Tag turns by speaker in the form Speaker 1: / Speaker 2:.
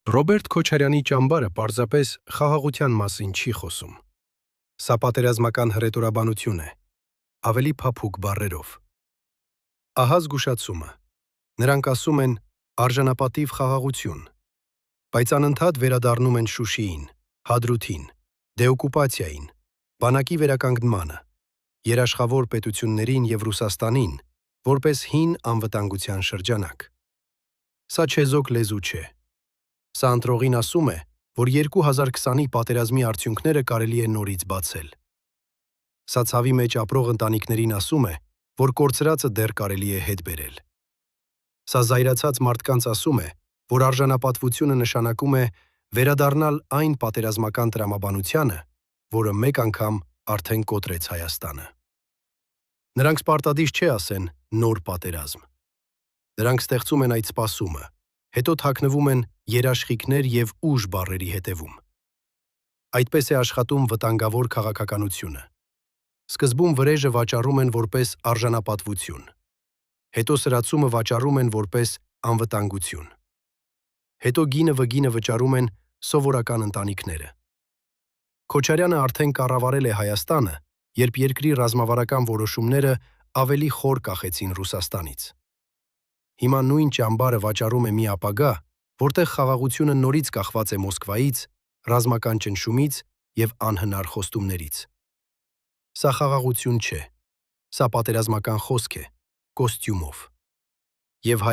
Speaker 1: Ռոբերտ Քոչարյանի ճամբարը պարզապես խաղաղության մասին չի խոսում։ Սա պատերազմական հռետորաբանություն է, ավելի փափուկ բառերով։ Ահա զգուշացումը։ Նրանք ասում են արժանապատիվ խաղաղություն, բայց անընդհատ վերադառնում են Շուշիին, Հադրութին, դեօկուպացիային, բանակի վերականգնմանը, երաշխավոր պետություններին և Ռուսաստանին, որպես հին անվտանգության շրջանակ։ Սա չեզոք լեզու չէ։ Սա ընտրողին ասում է, որ 2020-ի պատերազմի արդյունքները կարելի է նորից բացել։ Սա ցավի մեջ ապրող ընտանիքներին ասում է, որ կորցրածը դեռ կարելի է հետ բերել։ Սա զայրացած մարդկանց ասում է, որ արժանապատվությունը նշանակում է վերադառնալ այն պատերազմական տրամաբանությանը, որը մեկ անգամ արդեն կոտրեց Հայաստանը։ Նրանք պարտադիր չէ ասեն նոր պատերազմ։ Նրանք ստեղծում են այդ սպասումը, հետո թաքնվում են երաշխիքներ և ուժ բառերի հետևում։ Այդպես է աշխատում վտանգավոր քաղաքականությունը։ Սկզբում վրեժը վաճառում են որպես արժանապատվություն, հետո սրացումը վաճառում են որպես անվտանգություն, հետո գինը վգինը վճարում են սովորական ընտանիքները։ Քոչարյանը արդեն կառավարել է Հայաստանը, երբ երկրի ռազմավարական որոշումները ավելի խոր կախեցին Ռուսաստանից։ Հիմա նույն ճամբարը վաճառում է մի ապագա, որտեղ խաղաղությունը նորից կախված է Մոսկվայից, ռազմական ճնշումից և անհնար խոստումներից։ Սա խաղաղություն չէ, սա պատերազմական խոսք է, կոստյումով։ Եվ